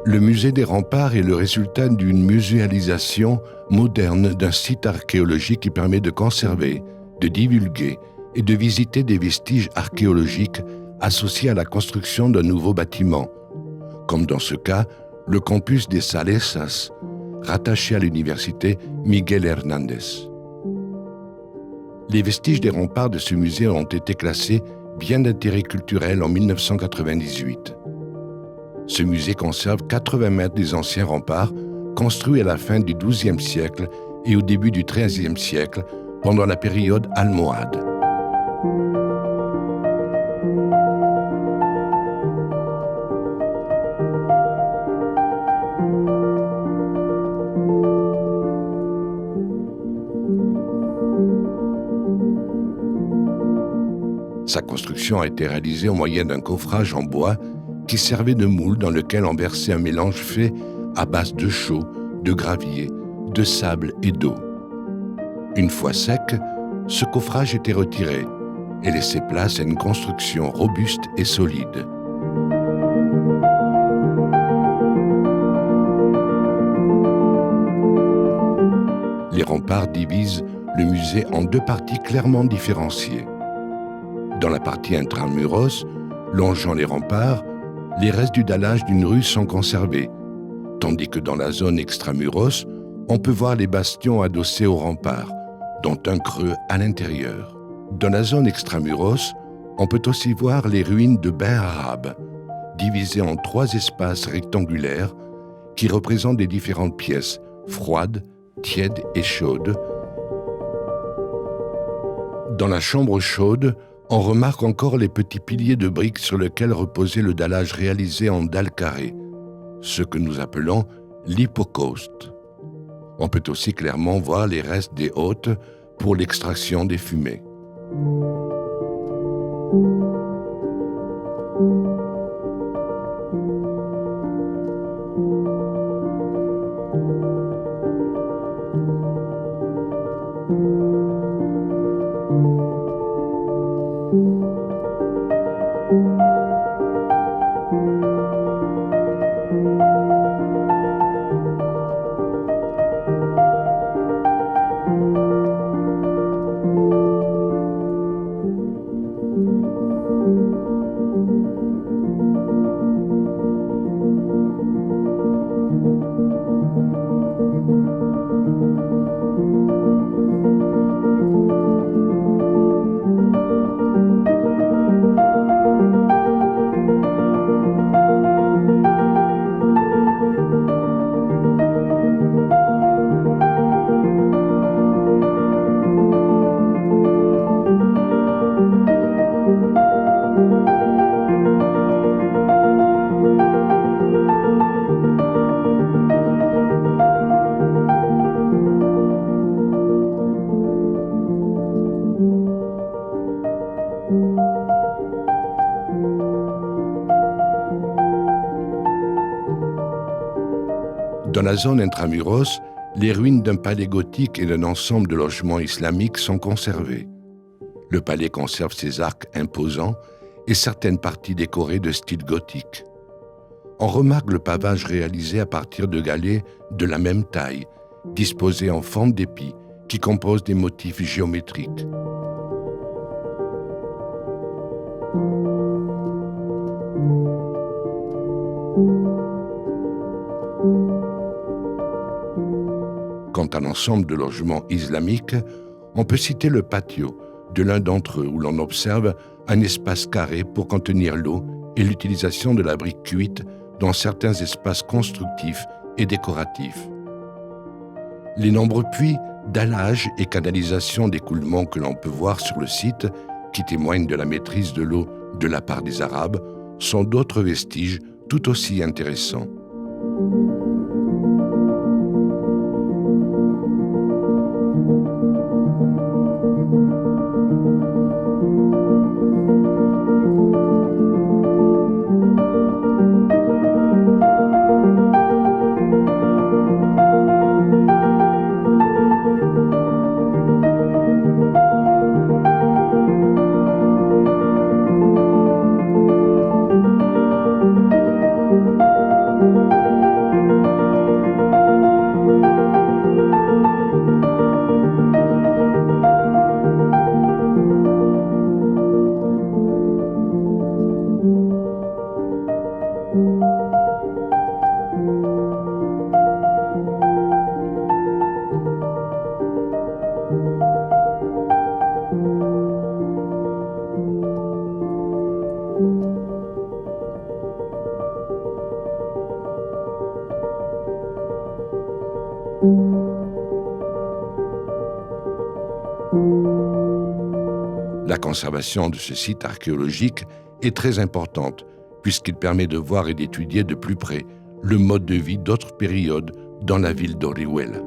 Le musée des remparts est le résultat d'une muséalisation moderne d'un site archéologique qui permet de conserver, de divulguer et de visiter des vestiges archéologiques associés à la construction d'un nouveau bâtiment, comme dans ce cas le campus des Salesas, rattaché à l'université Miguel Hernández. Les vestiges des remparts de ce musée ont été classés bien d'intérêt culturel en 1998. Ce musée conserve 80 mètres des anciens remparts construits à la fin du XIIe siècle et au début du XIIIe siècle pendant la période almohade. Sa construction a été réalisée au moyen d'un coffrage en bois qui servait de moule dans lequel on versait un mélange fait à base de chaux, de gravier, de sable et d'eau. Une fois sec, ce coffrage était retiré et laissait place à une construction robuste et solide. Les remparts divisent le musée en deux parties clairement différenciées. Dans la partie intramuros, longeant les remparts, les restes du dallage d'une rue sont conservés, tandis que dans la zone extramuros, on peut voir les bastions adossés aux remparts, dont un creux à l'intérieur. Dans la zone extramuros, on peut aussi voir les ruines de bains arabes, divisées en 3 espaces rectangulaires qui représentent les différentes pièces, froides, tièdes et chaudes. Dans la chambre chaude, on remarque encore les petits piliers de briques sur lesquels reposait le dallage réalisé en dalles carrées, ce que nous appelons l'hypocauste. On peut aussi clairement voir les restes des hôtes pour l'extraction des fumées. Dans la zone intramuros, les ruines d'un palais gothique et d'un ensemble de logements islamiques sont conservées. Le palais conserve ses arcs imposants et certaines parties décorées de style gothique. On remarque le pavage réalisé à partir de galets de la même taille, disposés en forme d'épi, qui composent des motifs géométriques. Quant à l'ensemble de logements islamiques, on peut citer le patio de l'un d'entre eux où l'on observe un espace carré pour contenir l'eau et l'utilisation de la brique cuite dans certains espaces constructifs et décoratifs. Les nombreux puits, dallages et canalisations d'écoulement que l'on peut voir sur le site, qui témoignent de la maîtrise de l'eau de la part des Arabes, sont d'autres vestiges tout aussi intéressants. La conservation de ce site archéologique est très importante puisqu'il permet de voir et d'étudier de plus près le mode de vie d'autres périodes dans la ville d'Orihuela.